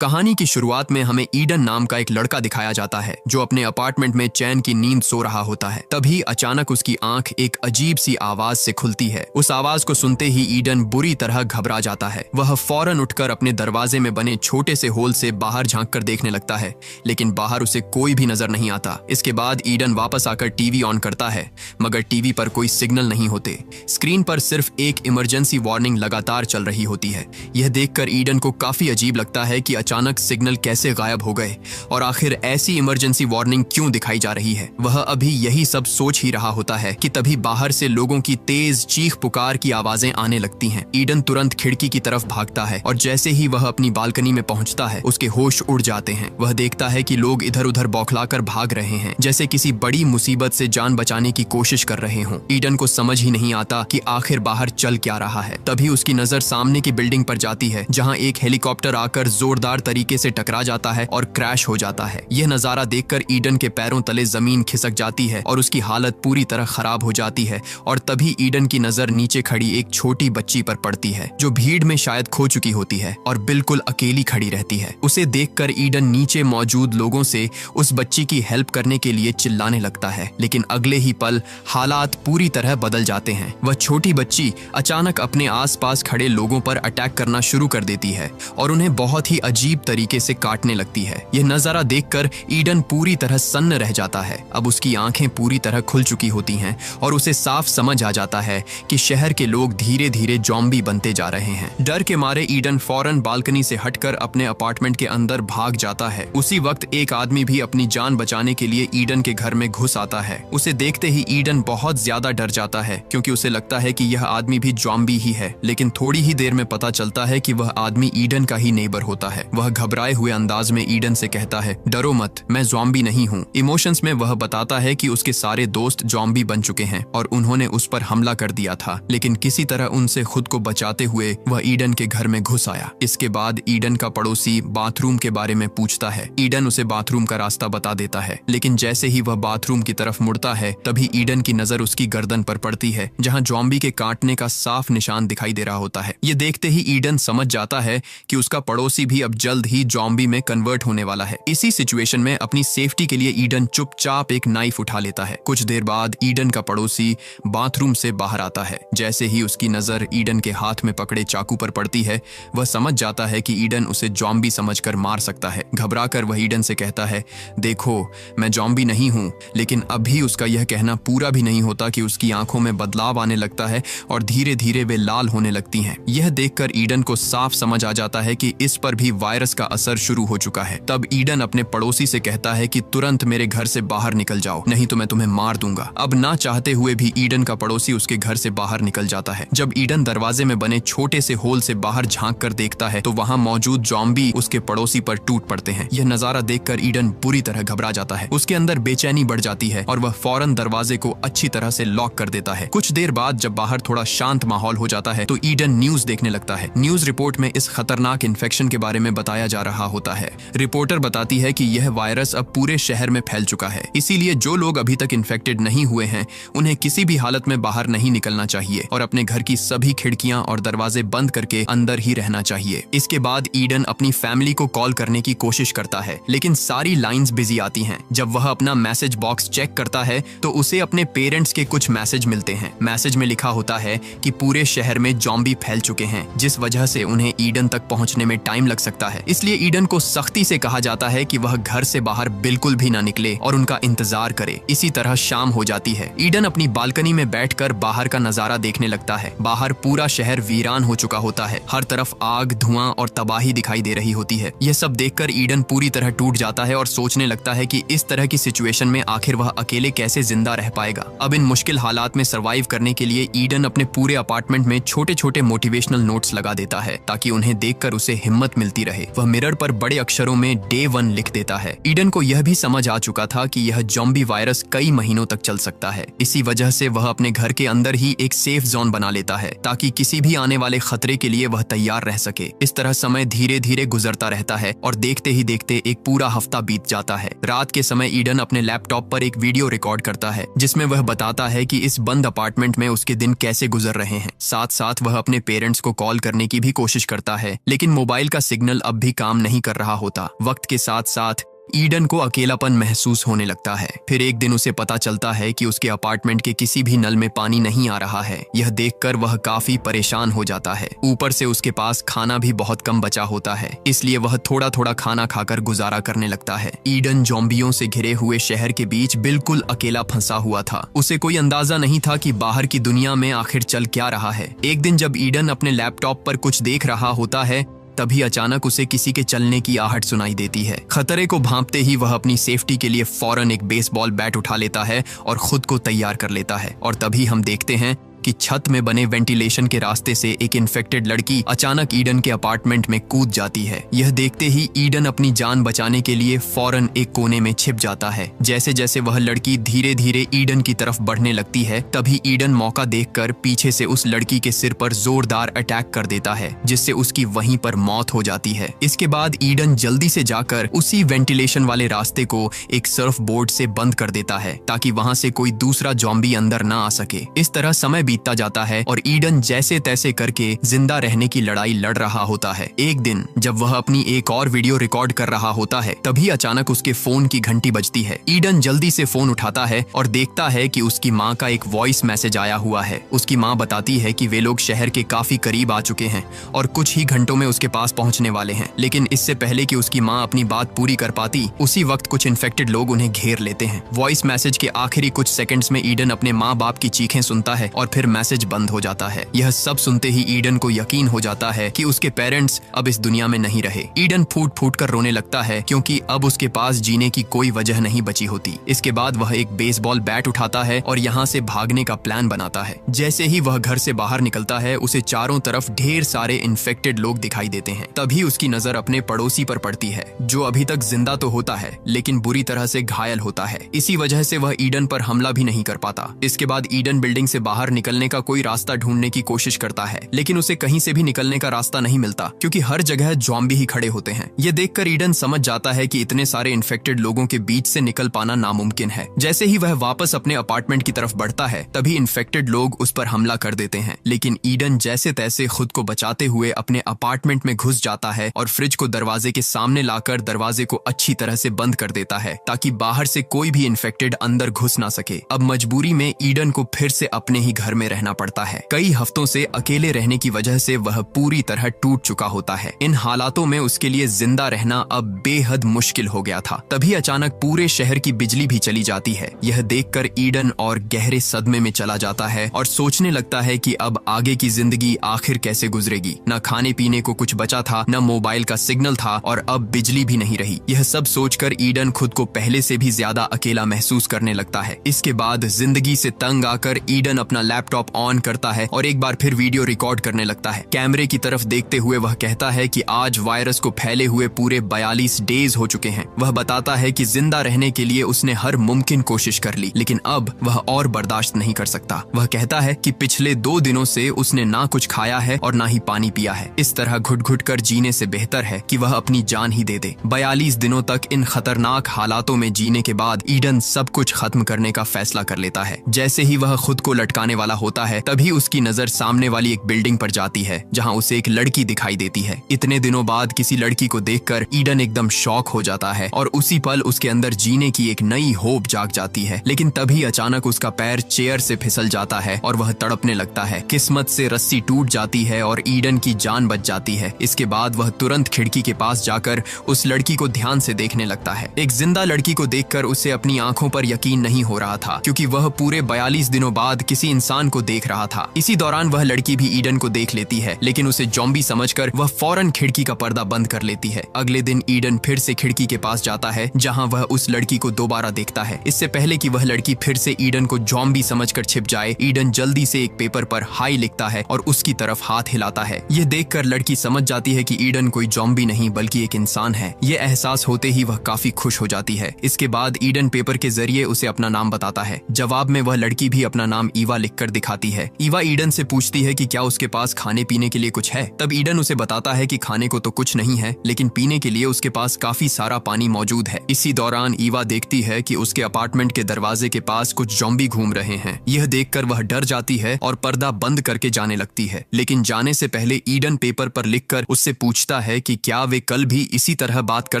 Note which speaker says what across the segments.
Speaker 1: कहानी की शुरुआत में हमें ईडन नाम का एक लड़का दिखाया जाता है जो अपने अपार्टमेंट में चैन की नींद सो रहा होता है। तभी अचानक उसकी आंख एक अजीब सी आवाज से खुलती है। उस आवाज को सुनते ही ईडन बुरी तरह घबरा जाता है। वह फौरन उठकर अपने दरवाजे में बने छोटे से होल से बाहर झांक कर देखने लगता है, लेकिन बाहर उसे कोई भी नजर नहीं आता। इसके बाद ईडन वापस आकर टीवी ऑन करता है, मगर टीवी पर कोई सिग्नल नहीं होते। स्क्रीन पर सिर्फ एक इमरजेंसी वार्निंग लगातार चल रही होती है। यह देखकर ईडन को काफी अजीब लगता है कि अचानक सिग्नल कैसे गायब हो गए और आखिर ऐसी इमरजेंसी वार्निंग क्यों दिखाई जा रही है। वह अभी यही सब सोच ही रहा होता है कि तभी बाहर से लोगों की तेज चीख पुकार की आवाजें आने लगती हैं। ईडन तुरंत खिड़की की तरफ भागता है और जैसे ही वह अपनी बालकनी में पहुंचता है, उसके होश उड़ जाते हैं। वह देखता है कि लोग इधर उधर बौखलाकर भाग रहे हैं, जैसे किसी बड़ी मुसीबत से जान बचाने की कोशिश कर रहे हों। ईडन को समझ ही नहीं आता कि आखिर बाहर चल क्या रहा है। तभी उसकी नजर सामने की बिल्डिंग पर जाती है, जहां एक हेलीकॉप्टर आकर जोरदार तरीके से टकरा जाता है और क्रैश हो जाता है। यह नजारा देखकर ईडन के पैरों तले जमीन खिसक जाती है और उसकी हालत पूरी तरह खराब हो जाती है। और तभी ईडन की नजर नीचे खड़ी एक छोटी बच्ची पर पड़ती है, जो भीड़ में शायद खो चुकी होती है और बिल्कुल अकेली खड़ी रहती है। उसे देखकर ईडन नीचे मौजूद लोगों से उस बच्ची की हेल्प करने के लिए चिल्लाने लगता है, लेकिन अगले ही पल हालात पूरी तरह बदल जाते हैं। वह छोटी बच्ची अचानक अपने आसपास खड़े लोगों पर अटैक करना शुरू कर देती है और उन्हें बहुत ही अजीब तरीके से काटने लगती है। यह नजारा देखकर ईडन पूरी तरह सन्न रह जाता है। अब उसकी आंखें पूरी तरह खुल चुकी होती हैं और उसे साफ समझ आ जाता है कि शहर के लोग धीरे धीरे ज़ॉम्बी बनते जा रहे हैं। डर के मारे ईडन फौरन बालकनी से हटकर अपने अपार्टमेंट के अंदर भाग जाता है। उसी वक्त एक आदमी भी अपनी जान बचाने के लिए ईडन के घर में घुस आता है। उसे देखते ही ईडन बहुत ज्यादा डर जाता है, क्योंकि उसे लगता है कि यह आदमी भी ज़ॉम्बी ही है। लेकिन थोड़ी ही देर में पता चलता है कि वह आदमी ईडन का ही नेबर होता है। वह घबराए हुए अंदाज में ईडन से कहता है, डरो मत, मैं ज़ॉम्बी नहीं हूँ। इमोशंस में वह बताता है कि उसके सारे दोस्त ज़ॉम्बी बन चुके हैं और उन्होंने उस पर हमला कर दिया था, लेकिन किसी तरह उनसे खुद को बचाते हुए वह ईडन के घर में घुस आया। इसके बाद ईडन का पड़ोसी बाथरूम के बारे में पूछता है। ईडन उसे बाथरूम का रास्ता बता देता है, लेकिन जैसे ही वह बाथरूम की तरफ मुड़ता है, तभी ईडन की नजर उसकी गर्दन पर पड़ती है, जहां ज़ॉम्बी के काटने का साफ निशान दिखाई दे रहा होता है। ये देखते ही ईडन समझ जाता है कि उसका पड़ोसी भी अब जल्द ही ज़ॉम्बी में कन्वर्ट होने वाला है। इसी सिचुएशन में अपनी सेफ्टी के लिए ईडन चुपचाप एक नाइफ उठा लेता है। कुछ देर बाद ईडन का पड़ोसी बाथरूम से बाहर आता है। जैसे ही उसकी नजर ईडन के हाथ में पकड़े चाकू पर पड़ती है, वह समझ जाता है कि ईडन उसे ज़ॉम्बी समझकर मार सकता है। घबराकर वह ईडन से कहता है, देखो, मैं ज़ॉम्बी नहीं हूँ। लेकिन अभी उसका यह कहना पूरा भी नहीं होता कि उसकी आंखों में बदलाव आने लगता है और धीरे धीरे वे लाल होने लगती हैं। यह देखकर ईडन को साफ समझ आ जाता है कि इस पर भी वायरस का असर शुरू हो चुका है। तब ईडन अपने पड़ोसी से कहता है कि तुरंत मेरे घर से बाहर निकल जाओ, नहीं तो मैं तुम्हें मार दूंगा। अब ना चाहते हुए भी ईडन का पड़ोसी उसके घर से बाहर निकल जाता है। जब ईडन दरवाजे में बने छोटे से होल से बाहर झांक कर देखता है, तो वहां मौजूद ज़ॉम्बी उसके पड़ोसी पर टूट पड़ते हैं। यह नजारा देखकर ईडन बुरी तरह घबरा जाता है। उसके अंदर बेचैनी बढ़ जाती है और वह फौरन दरवाजे को अच्छी तरह से लॉक कर देता है। कुछ देर बाद जब बाहर थोड़ा शांत माहौल हो जाता है, तो ईडन न्यूज देखने लगता है। न्यूज रिपोर्ट में इस खतरनाक इन्फेक्शन के बारे में बताया जा रहा होता है। रिपोर्टर बताती है कि यह वायरस अब पूरे शहर में फैल चुका है, इसीलिए जो लोग अभी तक इन्फेक्टेड नहीं हुए हैं, उन्हें किसी भी हालत में बाहर नहीं निकलना चाहिए और अपने घर की सभी खिड़कियां और दरवाजे बंद करके अंदर ही रहना चाहिए। इसके बाद ईडन अपनी फैमिली को कॉल करने की कोशिश करता है, लेकिन सारी लाइंस बिजी आती हैं। जब वह अपना मैसेज बॉक्स चेक करता है, तो उसे अपने पेरेंट्स के कुछ मैसेज मिलते हैं। मैसेज में लिखा होता है कि पूरे शहर में ज़ॉम्बी फैल चुके हैं, जिस वजह से उन्हें ईडन तक पहुंचने में टाइम लग सकता है। इसलिए ईडन को सख्ती से कहा जाता है कि वह घर से बाहर बिल्कुल भी ना निकले और उनका इंतजार करे। इसी तरह शाम हो जाती है। ईडन अपनी बालकनी में बैठकर बाहर का नजारा देखने लगता है। बाहर पूरा शहर वीरान हो चुका होता है। हर तरफ आग, धुआं और तबाही दिखाई दे रही होती है। यह सब देखकर ईडन पूरी तरह टूट जाता है और सोचने लगता है कि इस तरह की सिचुएशन में आखिर वह अकेले कैसे जिंदा रह पाएगा। अब इन मुश्किल हालात में सर्वाइव करने के लिए ईडन अपने पूरे अपार्टमेंट में छोटे छोटे मोटिवेशनल नोट्स लगा देता है, ताकि उन्हें देखकर उसे हिम्मत मिलती रहे। वह मिरर पर बड़े अक्षरों में Day 1 लिख देता है। ईडन को यह भी समझ आ चुका था कि यह ज़ॉम्बी वायरस कई महीनों तक चल सकता है। इसी वजह से वह अपने घर के अंदर ही एक सेफ जोन बना लेता है, ताकि किसी भी आने वाले खतरे के लिए वह तैयार रह सके। इस तरह समय धीरे धीरे गुजरता रहता है और देखते ही देखते एक पूरा हफ्ता बीत जाता है। रात के समय ईडन अपने लैपटॉप पर एक वीडियो रिकॉर्ड करता है, जिसमें वह बताता है कि इस बंद अपार्टमेंट में उसके दिन कैसे गुजर रहे हैं। साथ साथ वह अपने पेरेंट्स को कॉल करने की भी कोशिश करता है, लेकिन मोबाइल का सिग्नल अब भी काम नहीं कर रहा होता। वक्त के साथ साथ ईडन को अकेलापन महसूस होने लगता है। फिर एक दिन उसे पता चलता है कि उसके अपार्टमेंट के किसी भी नल में पानी नहीं आ रहा है। यह देखकर वह काफी परेशान हो जाता है। ऊपर से उसके पास खाना भी बहुत कम बचा होता है, इसलिए वह थोड़ा थोड़ा खाना खाकर गुजारा करने लगता है। ईडन ज़ॉम्बियों से घिरे हुए शहर के बीच बिल्कुल अकेला फंसा हुआ था। उसे कोई अंदाजा नहीं था कि बाहर की दुनिया में आखिर चल क्या रहा है। एक दिन जब ईडन अपने लैपटॉप पर कुछ देख रहा होता है, तभी अचानक उसे किसी के चलने की आहट सुनाई देती है। खतरे को भांपते ही वह अपनी सेफ्टी के लिए फौरन एक बेसबॉल बैट उठा लेता है और खुद को तैयार कर लेता है। और तभी हम देखते हैं कि छत में बने वेंटिलेशन के रास्ते से एक इन्फेक्टेड लड़की अचानक ईडन के अपार्टमेंट में कूद जाती है। यह देखते ही ईडन अपनी जान बचाने के लिए फौरन एक कोने में छिप जाता है। जैसे जैसे वह लड़की धीरे धीरे ईडन की तरफ बढ़ने लगती है, तभी ईडन मौका देखकर पीछे से उस लड़की के सिर पर जोरदार अटैक कर देता है, जिससे उसकी वहीं पर मौत हो जाती है। इसके बाद ईडन जल्दी से जाकर उसी वेंटिलेशन वाले रास्ते को एक सर्फ बोर्ड से बंद कर देता है, ताकि वहां से कोई दूसरा ज़ॉम्बी अंदर ना आ सके। इस तरह समय बीतता जाता है और ईडन जैसे तैसे करके जिंदा रहने की लड़ाई लड़ रहा होता है। एक दिन जब वह अपनी एक और वीडियो रिकॉर्ड कर रहा होता है, तभी अचानक उसके फोन की घंटी बजती है। ईडन जल्दी से फोन उठाता है और देखता है कि उसकी माँ का एक वॉइस मैसेज आया हुआ है। उसकी माँ बताती है कि वे लोग शहर के काफी करीब आ चुके हैं और कुछ ही घंटों में उसके पास पहुंचने वाले हैं। लेकिन इससे पहले कि उसकी माँ अपनी बात पूरी कर पाती, उसी वक्त कुछ इन्फेक्टेड लोग उन्हें घेर लेते हैं। वॉइस मैसेज के आखिरी कुछ सेकंड्स में ईडन अपने माँ बाप की चीखें सुनता है और फिर मैसेज बंद हो जाता है। यह सब सुनते ही ईडन को यकीन हो जाता है कि उसके पेरेंट्स अब इस दुनिया में नहीं रहे। ईडन फूट फूट कर रोने लगता है, क्योंकि अब उसके पास जीने की कोई वजह नहीं बची होती। इसके बाद वह एक बेसबॉल बैट उठाता है और यहाँ से भागने का प्लान बनाता है। जैसे ही वह घर से बाहर निकलता है, उसे चारों तरफ ढेर सारे इन्फेक्टेड लोग दिखाई देते हैं। तभी उसकी नजर अपने पड़ोसी पर पड़ती है, जो अभी तक जिंदा तो होता है लेकिन बुरी तरह से घायल होता है। इसी वजह से वह ईडन पर हमला भी नहीं कर पाता। इसके बाद ईडन बिल्डिंग से बाहर निकलने का कोई रास्ता ढूंढने की कोशिश करता है, लेकिन उसे कहीं से भी निकलने का रास्ता नहीं मिलता, क्योंकि हर जगह ज़ॉम्बी ही खड़े होते हैं। यह देखकर ईडन समझ जाता है कि इतने सारे इन्फेक्टेड लोगों के बीच से निकल पाना नामुमकिन है। जैसे ही वह वापस अपने अपार्टमेंट की तरफ बढ़ता है, तभी इन्फेक्टेड लोग उस पर हमला कर देते हैं। लेकिन ईडन जैसे तैसे खुद को बचाते हुए अपने अपार्टमेंट में घुस जाता है और फ्रिज को दरवाजे के सामने लाकर दरवाजे को अच्छी तरह से बंद कर देता है, ताकि बाहर से कोई भी इन्फेक्टेड अंदर घुस ना सके। अब मजबूरी में ईडन को फिर से अपने ही घर में रहना पड़ता है। कई हफ्तों से अकेले रहने की वजह से वह पूरी तरह टूट चुका होता है। इन हालातों में उसके लिए जिंदा रहना अब बेहद मुश्किल हो गया था। तभी अचानक पूरे शहर की बिजली भी चली जाती है। यह देखकर ईडन और गहरे सदमे में चला जाता है और सोचने लगता है कि अब आगे की जिंदगी आखिर कैसे गुजरेगी। न खाने पीने को कुछ बचा था, न मोबाइल का सिग्नल था और अब बिजली भी नहीं रही। यह सब सोचकर ईडन खुद को पहले से भी ज्यादा अकेला महसूस करने लगता है। इसके बाद जिंदगी से तंग आकर ईडन अपना लैपटॉप ऑन करता है और एक बार फिर वीडियो रिकॉर्ड करने लगता है। कैमरे की तरफ देखते हुए वह कहता है कि आज वायरस को फैले हुए पूरे 42 डेज हो चुके हैं। वह बताता है कि जिंदा रहने के लिए उसने हर मुमकिन कोशिश कर ली, लेकिन अब वह और बर्दाश्त नहीं कर सकता। वह कहता है कि पिछले 2 दिनों से उसने ना कुछ खाया है और ना ही पानी पिया है। इस तरह घुट घुट कर जीने से बेहतर है कि वह अपनी जान ही दे दे। 42 दिनों तक इन खतरनाक हालातों में जीने के बाद ईडन सब कुछ खत्म करने का फैसला कर लेता है। जैसे ही वह खुद को लटकाने वाला होता है, तभी उसकी नजर सामने वाली एक बिल्डिंग पर जाती है, जहां उसे एक लड़की दिखाई देती है। इतने दिनों बाद किसी लड़की को देखकर ईडन एकदम शॉक हो जाता है और उसी पल उसके अंदर जीने की एक नई होप जाग जाती है। लेकिन तभी अचानक उसका पैर चेयर से फिसल जाता है और वह तड़पने लगता है। किस्मत से रस्सी टूट जाती है और ईडन की जान बच जाती है। इसके बाद वह तुरंत खिड़की के पास जाकर उस लड़की को ध्यान से देखने लगता है। एक जिंदा लड़की को देखकर उसे अपनी आंखों पर यकीन नहीं हो रहा था, क्योंकि वह पूरे 42 दिनों बाद किसी इंसान को देख रहा था। इसी दौरान वह लड़की भी ईडन को देख लेती है, लेकिन उसे ज़ॉम्बी समझकर वह फौरन खिड़की का पर्दा बंद कर लेती है। अगले दिन ईडन फिर से खिड़की के पास जाता है, जहां वह उस लड़की को दोबारा देखता है। इससे पहले कि वह लड़की फिर से ईडन को ज़ॉम्बी समझकर छिप जाए, ईडन जल्दी से एक पेपर पर हाई लिखता है और उसकी तरफ हाथ हिलाता है। यह देखकर लड़की समझ जाती है कि ईडन कोई ज़ॉम्बी नहीं बल्कि एक इंसान है। यह एहसास होते ही वह काफी खुश हो जाती है। इसके बाद ईडन पेपर के जरिए उसे अपना नाम बताता है। जवाब में वह लड़की भी अपना नाम ईवा लिखकर दिखाती है। ईवा ईडन से पूछती है कि क्या उसके पास खाने पीने के लिए कुछ है। तब ईडन उसे बताता है कि खाने को तो कुछ नहीं है, लेकिन पीने के लिए उसके पास काफी सारा पानी मौजूद है। इसी दौरान ईवा देखती है कि उसके अपार्टमेंट के दरवाजे के पास कुछ ज़ॉम्बी घूम रहे हैं। यह देखकर वह डर जाती है और पर्दा बंद करके जाने लगती है। लेकिन जाने से पहले ईडन पेपर पर लिखकर उससे पूछता है कि क्या वे कल भी इसी तरह बात कर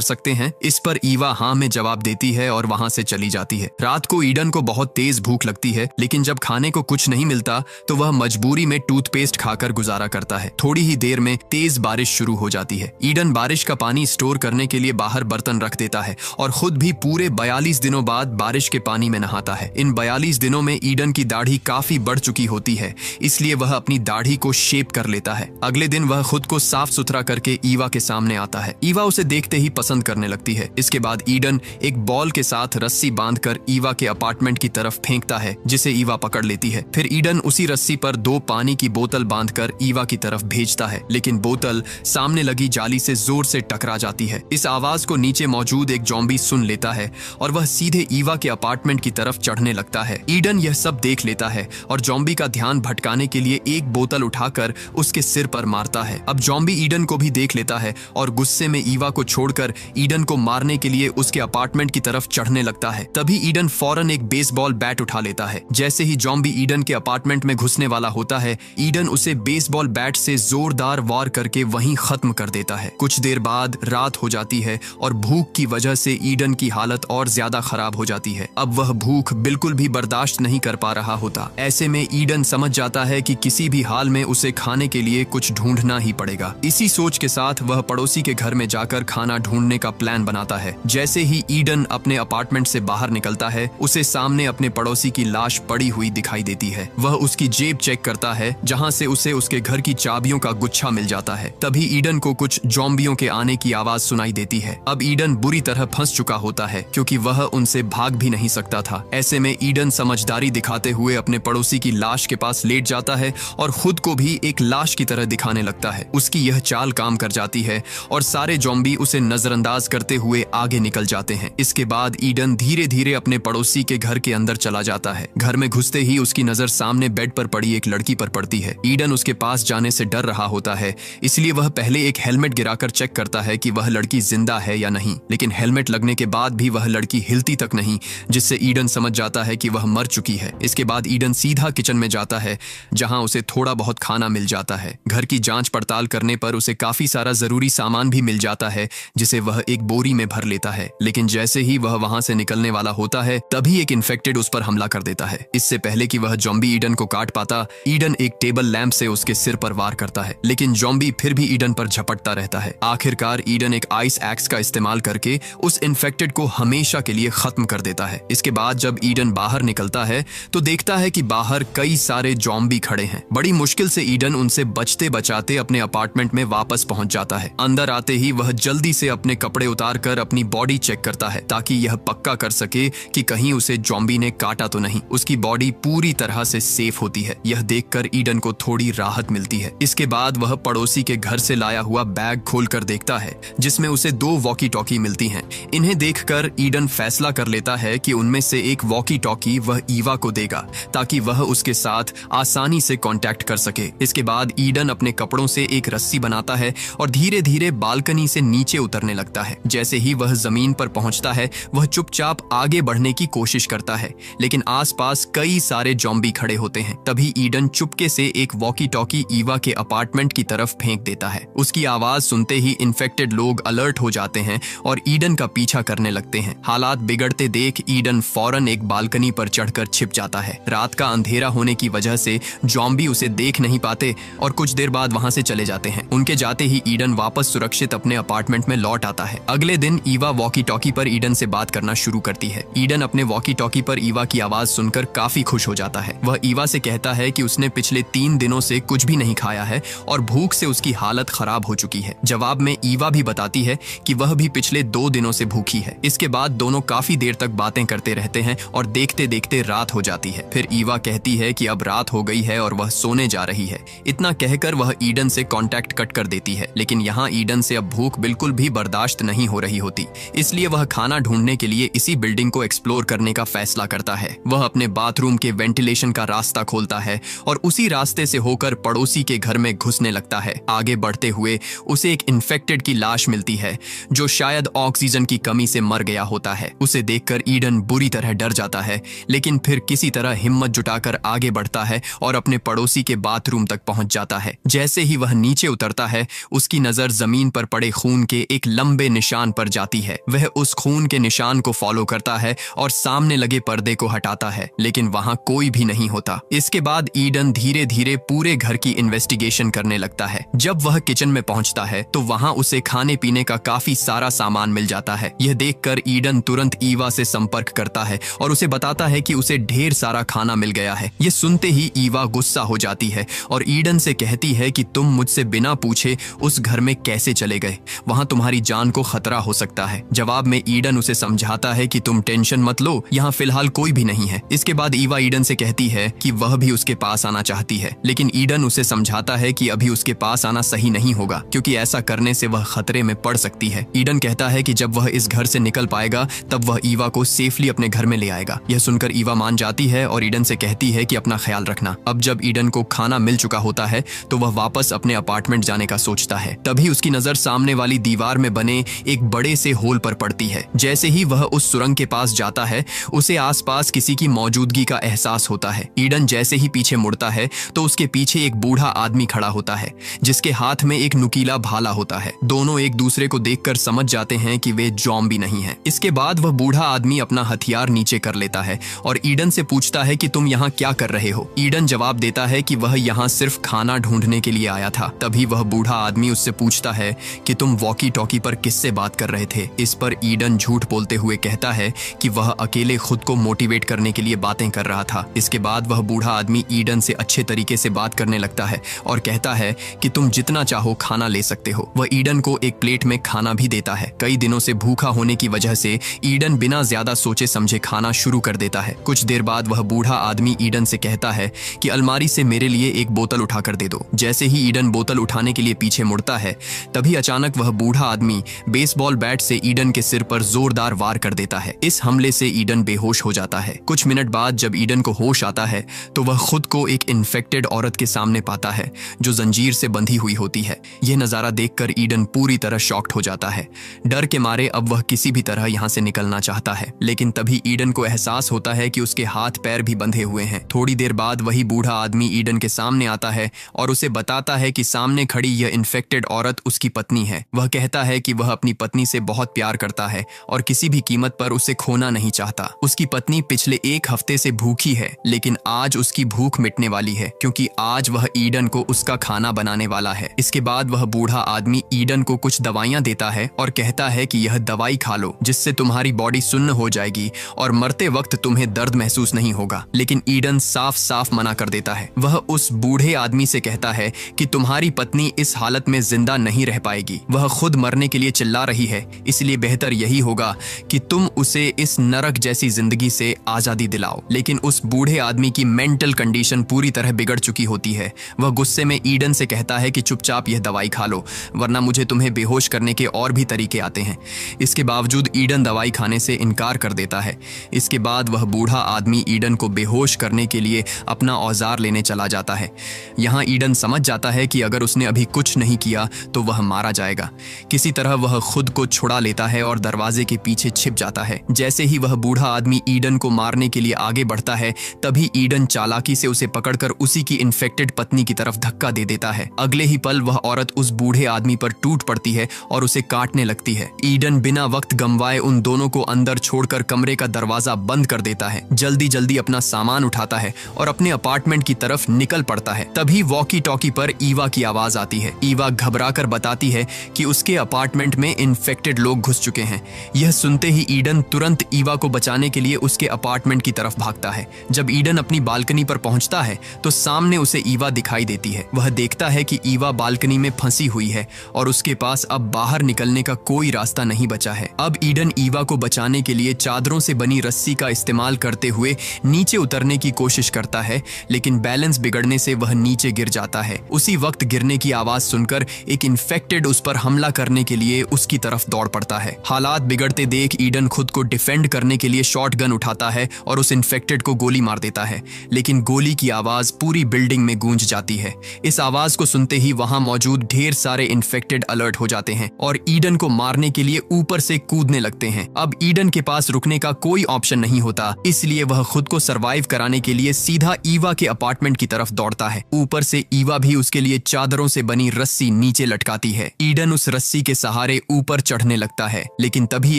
Speaker 1: सकते हैं। इस पर ईवा हाँ में जवाब देती है और वहां से चली जाती है। रात को ईडन को बहुत तेज भूख लगती है, लेकिन जब खाने को कुछ नहीं मिलता तो वह मजबूरी में टूथपेस्ट खाकर गुजारा करता है। थोड़ी ही देर में तेज बारिश शुरू हो जाती है। ईडन बारिश का पानी स्टोर करने के लिए बाहर बर्तन रख देता है और खुद भी पूरे 42 दिनों बाद बारिश के पानी में नहाता है। इन 42 दिनों में ईडन की दाढ़ी काफी बढ़ चुकी होती है, इसलिए वह अपनी दाढ़ी को शेप कर लेता है। अगले दिन वह खुद को साफ सुथरा करके ईवा के सामने आता है। ईवा उसे देखते ही पसंद करने लगती है। इसके बाद ईडन एक बॉल के साथ रस्सी बांधकर ईवा के अपार्टमेंट की तरफ फेंकता है, जिसे ईवा पकड़ लेती है। फिर ईडन उसी रस्सी पर 2 पानी की बोतल बांधकर ईवा की तरफ भेजता है, लेकिन बोतल सामने लगी जाली से जोर से टकरा जाती है। इस आवाज को नीचे मौजूद एक ज़ॉम्बी सुन लेता है और वह सीधे ईवा के अपार्टमेंट की तरफ चढ़ने लगता है। ईडन यह सब देख लेता है और ज़ॉम्बी का ध्यान भटकाने के लिए एक बोतल उठाकर उसके सिर पर मारता है। अब ज़ॉम्बी ईडन को भी देख लेता है और गुस्से में ईवा को छोड़कर ईडन को मारने के लिए उसके अपार्टमेंट की तरफ चढ़ने लगता है। तभी ईडन फौरन एक बेसबॉल बैट उठा लेता है। जैसे ही ज़ॉम्बी ईडन के अपार्टमेंट में घुसने वाला होता है, ईडन उसे बेसबॉल बैट से जोरदार वार करके वहीं खत्म कर देता है। कुछ देर बाद रात हो जाती है और भूख की वजह से ईडन की हालत और ज्यादा खराब हो जाती है। अब वह भूख बिल्कुल भी बर्दाश्त नहीं कर पा रहा होता। ऐसे में ईडन समझ जाता है कि किसी भी हाल में उसे खाने के लिए कुछ ढूंढना ही पड़ेगा। इसी सोच के साथ वह पड़ोसी के घर में जाकर खाना ढूंढने का प्लान बनाता है। जैसे ही ईडन अपने अपार्टमेंट से बाहर निकलता है, उसे सामने अपने पड़ोसी की लाश पड़ी हुई दिखाई देती है। वह उसकी जेब चेक करता है, जहां से उसे उसके घर की चाबियों का गुच्छा मिल जाता है। तभी ईडन को कुछ ज़ॉम्बियों के आने की आवाज सुनाई देती है। अब ईडन बुरी तरह फंस चुका होता है, क्योंकि वह उनसे भाग भी नहीं सकता था। ऐसे में ईडन समझदारी दिखाते हुए अपने पड़ोसी की लाश के पास लेट जाता है और खुद को भी एक लाश की तरह दिखाने लगता है। उसकी यह चाल काम कर जाती है और सारे ज़ॉम्बी उसे नजरअंदाज करते हुए आगे निकल जाते हैं। इसके बाद ईडन धीरे धीरे अपने पड़ोसी के घर के अंदर चला जाता है। घर में घुसते ही उसकी नजर सामने बेड पर पड़ी एक लड़की पर पड़ती है। ईडन उसके पास जाने से डर रहा होता है, इसलिए वह पहले एक हेलमेट गिराकर चेक करता है कि वह लड़की जिंदा है या नहीं। लेकिन हेलमेट लगने के बाद भी वह लड़की हिलती तक नहीं, जिससे ईडन समझ जाता है कि वह मर चुकी है। इसके बाद ईडन सीधा किचन में जाता है, जहां उसे थोड़ा बहुत खाना मिल जाता है। घर की जांच पड़ताल करने पर उसे काफी सारा जरूरी सामान भी मिल जाता है, जिसे वह एक बोरी में भर लेता है। लेकिन जैसे ही वह वहां से निकलने वाला होता है, तभी एक इन्फेक्टेड उस पर हमला कर देता है। इससे पहले कि वह ज़ॉम्बी ईडन को काट पाता, ईडन एक टेबल लैंप से उसके सिर पर वार करता है, लेकिन ज़ॉम्बी फिर भी ईडन पर झपटता रहता है। आखिरकार ईडन एक आइस एक्स का इस्तेमाल करके उस इन्फेक्टेड को हमेशा के लिए खत्म कर देता है। इसके बाद जब ईडन बाहर निकलता है तो देखता है कि बाहर कई सारे ज़ॉम्बी खड़े हैं। बड़ी मुश्किल से ईडन उनसे बचते बचाते अपने अपार्टमेंट में वापस पहुंच जाता है। अंदर आते ही वह जल्दी से अपने कपड़े उतार कर अपनी बॉडी चेक करता है, ताकि यह पक्का कर सके कि कहीं उसे ज़ॉम्बी ने काटा तो नहीं। उसकी बॉडी पूरी तरह से सेफ होती है। यह देखकर ईडन को थोड़ी राहत मिलती है। इसके बाद वह पड़ोसी के घर से लाया हुआ बैग खोलकर देखता है, जिसमें उसे 2 वॉकी टॉकी मिलती हैं। इन्हें देखकर ईडन फैसला कर लेता है कि उनमें से एक वॉकी टॉकी वह ईवा को देगा, ताकि वह उसके साथ आसानी से कांटेक्ट कर सके। इसके बाद ईडन अपने कपड़ों से एक रस्सी बनाता है और धीरे धीरे बालकनी से नीचे उतरने लगता है। जैसे ही वह जमीन पर पहुंचता है, वह चुपचाप आगे बढ़ने की कोशिश करता है, लेकिन आसपास कई सारे ज़ॉम्बी खड़े होते हैं। तभी ईडन चुपके से एक वॉकी टॉकी ईवा के अपार्टमेंट की तरफ फेंक देता है। उसकी आवाज सुनते ही इन्फेक्टेड लोग अलर्ट हो जाते हैं और ईडन का पीछा करने लगते हैं। हालात बिगड़ते देख ईडन फौरन एक बालकनी पर चढ़कर छिप जाता है। रात का अंधेरा होने की वजह से ज़ॉम्बी उसे देख नहीं पाते और कुछ देर बाद वहां से चले जाते हैं। उनके जाते ही ईडन वापस सुरक्षित अपने अपार्टमेंट में लौट आता है। अगले दिन ईवा वॉकी टॉकी पर ईडन से बात करना शुरू करती है। ईडन अपने वॉकी टॉकी पर ईवा की आवाज सुनकर काफी खुश हो जाता है। वह ईवा से कहता है कि उसने पिछले 3 दिनों से कुछ भी नहीं खाया है और भूख से उसकी हालत खराब हो चुकी है। जवाब में ईवा भी बताती है कि वह भी पिछले 2 दिनों से भूखी है। इसके बाद दोनों काफी देर तक बातें करते रहते हैं और देखते देखते रात हो जाती है। फिर ईवा कहती है कि अब रात हो गई है और वह सोने जा रही है। इतना कहकर वह ईडन से कांटेक्ट कट कर देती है, लेकिन यहाँ ईडन से अब भूख बिल्कुल भी बर्दाश्त नहीं हो रही होती, इसलिए वह खाना ढूंढने के लिए इसी बिल्डिंग को एक्सप्लोर करने का फैसला करता है। वह अपने बाथरूम के वेंटिलेशन का रास्ता खोलता है और उसी रास्ते से होकर पड़ोसी के घर में घुसने लगता है। आगे बढ़ते हुए उसे एक इन्फेक्टेड की लाश मिलती है जो शायद ऑक्सीजन की कमी से मर गया होता है। उसे देखकर ईडन बुरी तरह डर जाता है, लेकिन फिर किसी तरह हिम्मत जुटाकर आगे बढ़ता है और अपने पड़ोसी के बाथरूम तक पहुंच जाता है। जैसे ही वह नीचे उतरता है, उसकी नजर जमीन पर पड़े खून के एक लंबे निशान पर जाती है। वह उस खून के निशान को फॉलो करता है और सामने लगे पर्दे को हटाता है, लेकिन वहां कोई भी नहीं होता। इसके बाद ईडन धीरे धीरे पूरे घर की इन्वेस्टिगेशन करने लगता है। जब वह किचन में पहुंचता है तो वहां उसे खाने पीने का काफी सारा सामान मिल जाता है। यह देखकर ईडन तुरंत ईवा से संपर्क करता है और उसे बताता है कि उसे ढेर सारा खाना मिल गया है। यह सुनते ही ईवा गुस्सा हो जाती है और ईडन से कहती है कि तुम मुझसे बिना पूछे उस घर में कैसे चले गए, वहां तुम्हारी जान को खतरा हो सकता है। जवाब में ईडन उसे समझाता है कि तुम टेंशन मत लो, यहाँ फिलहाल कोई भी नहीं है। इसके बाद ईवा ईडन से कहती है कि वह भी उसके पास आना चाहती है, लेकिन ईडन उसे समझाता है कि अभी उसके पास आना सही नहीं होगा, क्योंकि ऐसा करने से वह खतरे में पड़ सकती है। ईडन कहता है कि जब वह इस घर से निकल पाएगा तब वह ईवा को सेफली अपने घर में ले आएगा। यह सुनकर ईवा मान जाती है और ईडन से कहती है कि अपना ख्याल रखना। अब जब ईडन को खाना मिल चुका होता है तो वह वापस अपने अपार्टमेंट जाने का सोचता है। तभी उसकी नजर सामने वाली दीवार में बने एक बड़े से होल पर पड़ती है। जैसे ही वह उस सुरंग के पास जाता है, उसे आसपास किसी की मौजूदगी का एहसास होता है। ईडन जैसे ही पीछे मुड़ता है तो उसके पीछे एक बूढ़ा आदमी खड़ा होता है, जिसके हाथ में एक नुकीला भाला होता है। दोनों एक दूसरे को देखकर समझ जाते हैं कि वे ज़ॉम्बी नहीं हैं। इसके बाद वह बूढ़ा आदमी अपना हथियार नीचे कर लेता है और ईडन से पूछता है कि तुम यहाँ क्या कर रहे हो। ईडन जवाब देता है कि वह यहाँ सिर्फ खाना ढूंढने के लिए आया था। तभी वह बूढ़ा आदमी उससे पूछता है कि तुम वॉकी टॉकी पर किससे बात कर रहे थे। इस पर ईडन झूठ बोलते हुए कहता है कि वह अकेले खुद को मोटिवेट करने के लिए बातें कर रहा था। इसके बाद वह बूढ़ा आदमी ईडन से अच्छे तरीके से बात करने लगता है और कहता है कि तुम जितना चाहो खाना ले सकते हो। वह ईडन को एक प्लेट में खाना भी देता है। कई दिनों से भूखा होने की वजह से ईडन बिना ज्यादा सोचे समझे खाना शुरू कर देता है। कुछ देर बाद वह बूढ़ा आदमी ईडन से कहता है कि अलमारी से मेरे लिए एक बोतल उठाकर दे दो। जैसे ही ईडन बोतल उठाने के लिए पीछे मुड़ता है, तभी अचानक वह बूढ़ा आदमी बेसबॉल बैट से ईडन के सिर पर जोरदार वार कर देता है। इस हमले से ईडन बेहोश हो जाता है। कुछ मिनट बाद जब ईडन को होश आता है तो वह खुद को एक इन्फेक्टेड औरत के सामने पाता है जो जंजीर से बंधी हुई होती है। यह नजारा देखकर ईडन पूरी तरह शॉक्ड हो जाता है। डर के मारे अब वह किसी भी तरह यहाँ से निकलना चाहता है, लेकिन तभी ईडन को एहसास होता है कि उसके हाथ पैर भी बंधे हुए हैं। थोड़ी देर बाद वही बूढ़ा आदमी ईडन के सामने आता है और उसे बताता है कि सामने खड़ी यह इन्फेक्टेड औरत उसकी पत्नी है। वह कहता है कि वह अपनी पत्नी से बहुत प्यार करता है और किसी भी कीमत पर उसे खोना नहीं चाहता। उसकी पत्नी पिछले एक हफ्ते से भूखी है, लेकिन आज उसकी भूख मिटने वाली है, क्योंकि आज वह ईडन को उसका खाना बनाने वाला है। इसके बाद वह बूढ़ा आदमी ईडन को कुछ दवाइयां देता है और कहता है कि यह दवाई खा लो, जिससे तुम्हारी बॉडी सुन्न हो जाएगी और मरते वक्त तुम्हें दर्द महसूस नहीं होगा। लेकिन ईडन साफ साफ मना कर देता है। वह उस बूढ़े आदमी से कहता है कि तुम्हारी पत्नी इस हालत में जिंदा नहीं रह पाएगी। वह खुद मरने के लिए चिल्ला रही है, इसलिए बेहतर यही होगा कि तुम उसे इस नरक जैसी जिंदगी से आजादी दिलाओ। लेकिन उस बूढ़े आदमी की मेंटल कंडीशन पूरी तरह बिगड़ चुकी होती है। वह गुस्से में ईडन से कहता है कि चुपचाप यह दवाई खा लो, वरना मुझे तुम्हें बेहोश करने के और भी तरीके आते हैं। इसके बावजूद ईडन दवाई खाने से इनकार कर देता है। इसके बाद वह बूढ़ा आदमी ईडन को बेहोश करने के लिए अपना औजार लेने चला जाता है। यहाँ ईडन समझ जाता है कि अगर उसने अभी कुछ नहीं किया तो वह मारा जाएगा। किसी तरह वह खुद को छुड़ा लेता है और दरवाजे के पीछे छिप जाता है। जैसे ही वह बूढ़ा आदमी ईडन को मारने के लिए आगे बढ़ता है, तभी ईडन चालाकी से उसे पकड़कर उसी की इन्फेक्टेड पत्नी की तरफ धक्का दे देता है। अगले ही पल वह औरत उस बूढ़े आदमी पर टूट पड़ती है और उसे काटने लगती है। ईडन बिना वक्त गंवाए उन दोनों को अंदर छोड़कर कमरे का दरवाजा बंद कर देता है। जल्दी जल्दी अपना सामान उठाता है और अपने अपार्टमेंट की तरफ निकल पड़ता है। तभी वॉकी टॉकी पर ईवा की आवाज आती है। ईवा घबराकर बताती है कि उसके अपार्टमेंट में इन्फेक्टेड लोग घुस चुके हैं। यह सुनते ही ईडन तुरंत ईवा को बचाने के लिए उसके अपार्टमेंट की तरफ भागता है। जब ईडन अपनी बालकनी पर पहुंचता है तो सामने उसे ईवा दिखाई देती है। वह देखता है कि ईवा बालकनी में फंसी हुई है और उसके पास अब बाहर निकलने का कोई रास्ता नहीं बचा है। अब ईडन ईवा को बचाने के लिए चादरों से बनी रस्सी का इस्तेमाल करते हुए नीचे उतरने की कोशिश करता है, लेकिन बैलेंस बिगड़ने से वह नीचे गिर जाता है। उसी वक्त गिरने की आवाज सुनकर एक इन्फेक्टेड उस पर हमला करने के लिए उसकी तरफ दौड़ पड़ता है। हालात बिगड़ते देख ईडन खुद को डिफेंड करने के लिए शॉटगन उठाता है और उस इन्फेक्टेड को गोली मार देता है। है, लेकिन गोली की आवाज पूरी बिल्डिंग में गूंज जाती है। इस आवाज को सुनते ही वहां मौजूद ढेर सारे इन्फेक्टेड अलर्ट हो जाते हैं और ईडन को मारने के लिए ऊपर से कूदने लगते हैं। अब ईडन के पास रुकने का कोई ऑप्शन नहीं होता, इसलिए वह खुद को सरवाइव कराने के लिए सीधा ईवा के अपार्टमेंट की तरफ दौड़ता है। ऊपर से ईवा भी उसके लिए चादरों से बनी रस्सी नीचे लटकाती है। ईडन उस रस्सी के सहारे ऊपर चढ़ने लगता है, लेकिन तभी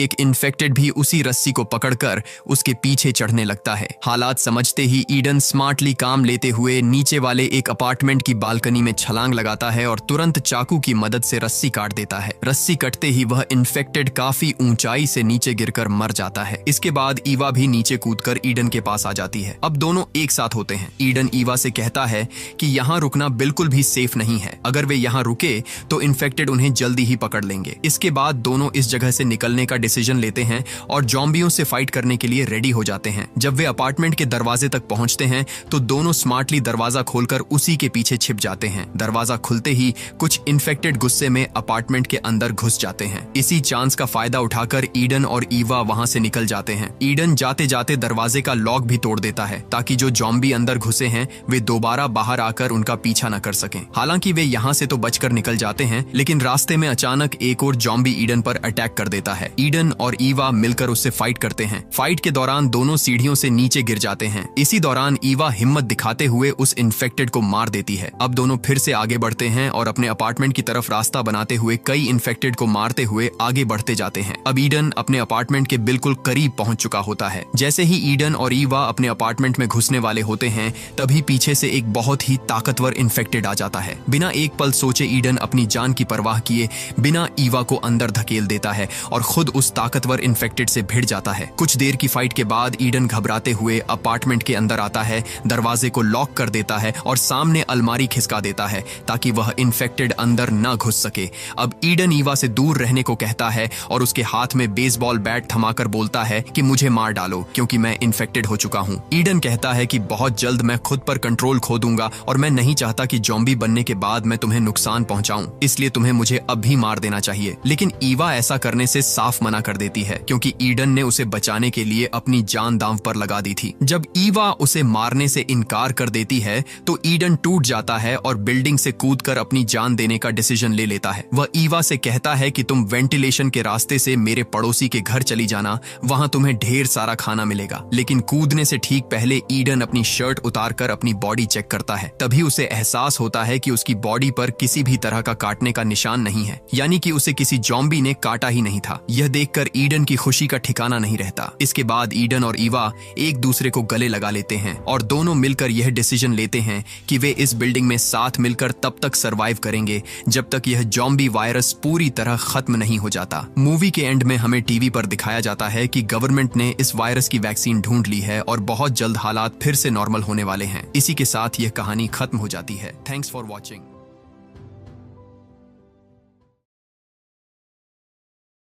Speaker 1: एक इन्फेक्टेड भी उसी रस्सी को पकड़कर उसके पीछे चढ़ने लगता है। हालात समझते ही ईडन स्मार्टली काम लेते हुए नीचे वाले एक अपार्टमेंट की बालकनी में छलांग लगाता है और तुरंत चाकू की मदद से रस्सी काट देता है। रस्सी कटते ही वह इन्फेक्टेड काफी ऊंचाई से नीचे गिरकर मर जाता है। इसके बाद ईवा भी नीचे कूदकर ईडन के पास आ जाती है। अब दोनों एक साथ होते हैं। ईडन ईवा से कहता है कि यहाँ रुकना बिल्कुल भी सेफ नहीं है। अगर वे यहाँ रुके तो इन्फेक्टेड उन्हें जल्दी ही पकड़ लेंगे। इसके बाद दोनों इस जगह से निकलने का डिसीजन लेते हैं और ज़ॉम्बियों से फाइट करने के लिए रेडी हो जाते हैं। जब वे अपार्टमेंट के दरवाजे तक पहुंचते हैं तो दोनों स्मार्टली दरवाजा खोलकर उसी के पीछे छिप जाते हैं। दरवाजा खुलते ही कुछ इन्फेक्टेड गुस्से में अपार्टमेंट के अंदर घुस जाते हैं। इसी चांस का फायदा उठाकर ईडन और ईवा वहां से निकल जाते हैं। ईडन जाते जाते दरवाजे का लॉक भी तोड़ देता है ताकि जो ज़ॉम्बी अंदर घुसे हैं वे दोबारा बाहर आकर उनका पीछा न कर सकें। हालांकि वे यहाँ से तो बचकर निकल जाते हैं, लेकिन रास्ते में अचानक एक और ज़ॉम्बी ईडन पर अटैक कर देता है। ईडन और ईवा मिलकर उससे फाइट करते हैं। फाइट के दौरान दोनों सीढ़ियों से नीचे गिर जाते हैं। इसी दौरान ईवा हिम्मत दिखाते हुए उस इन्फेक्टेड को मार देती है। अब दोनों फिर से आगे बढ़ते हैं और अपने अपार्टमेंट की तरफ रास्ता बनाते हुए कई इन्फेक्टेड को मारते हुए आगे बढ़ते जाते हैं। अब ईडन अपने अपार्टमेंट के बिल्कुल करीब पहुंच चुका होता है। जैसे ही ईडन और ईवा अपने अपार्टमेंट में घुसने वाले होते हैं, तभी पीछे से एक बहुत ही ताकतवर इन्फेक्टेड आ जाता है। बिना एक पल सोचे ईडन अपनी जान की परवाह किए बिना ईवा को अंदर धकेल देता है और खुद उस ताकतवर इन्फेक्टेड से भिड़ जाता है। कुछ देर की फाइट के बाद ईडन घबराते हुए अपार्टमेंट के अंदर आता है, दरवाजे को लॉक कर देता है और सामने अलमारी खिसका देता है ताकि वह इन्फेक्टेड अंदर न घुस सके। अब ईडन ईवा से दूर रहने को कहता है और उसके हाथ में बेसबॉल बैट थमाकर बोलता है कि मुझे मार डालो क्योंकि मैं इन्फेक्टेड हो चुका हूँ। ईडन कहता है कि बहुत जल्द मैं खुद पर कंट्रोल खो दूंगा और मैं नहीं चाहता कि ज़ॉम्बी बनने के बाद मैं तुम्हें नुकसान पहुंचाऊं, इसलिए तुम्हें मुझे अभी मार देना चाहिए। लेकिन ईवा ऐसा करने से साफ मना कर देती है क्योंकि ईडन ने उसे बचाने के लिए अपनी जान दांव पर लगा दी थी। जब ईवा उसे मारने से इनकार कर देती है तो ईडन टूट जाता है और बिल्डिंग से कूदकर अपनी जान देने का डिसीजन ले लेता है। वह ईवा से कहता है कि तुम वेंटिलेशन के रास्ते से मेरे पड़ोसी के घर चली जाना, वहां तुम्हें ढेर सारा खाना मिलेगा। लेकिन कूदने से ठीक पहले ईडन अपनी शर्ट उतारकर अपनी बॉडी चेक करता है। तभी उसे एहसास होता है कि उसकी बॉडी पर किसी भी तरह का काटने का निशान नहीं है, यानी कि उसे किसी ज़ॉम्बी ने काटा ही नहीं था। यह देखकर ईडन की खुशी का ठिकाना नहीं रहता। इसके बाद ईडन और ईवा एक दूसरे को गले लगा लेते हैं और दोनों मिलकर यह डिसीजन लेते हैं कि वे इस बिल्डिंग में साथ मिलकर तब तक सरवाइव करेंगे जब तक यह ज़ॉम्बी वायरस पूरी तरह खत्म नहीं हो जाता। मूवी के एंड में हमें टीवी पर दिखाया जाता है कि गवर्नमेंट ने इस वायरस की वैक्सीन ढूंढ ली है और बहुत जल्द हालात फिर से नॉर्मल होने वाले हैं। इसी के साथ यह कहानी खत्म हो जाती है। Thanks for watching.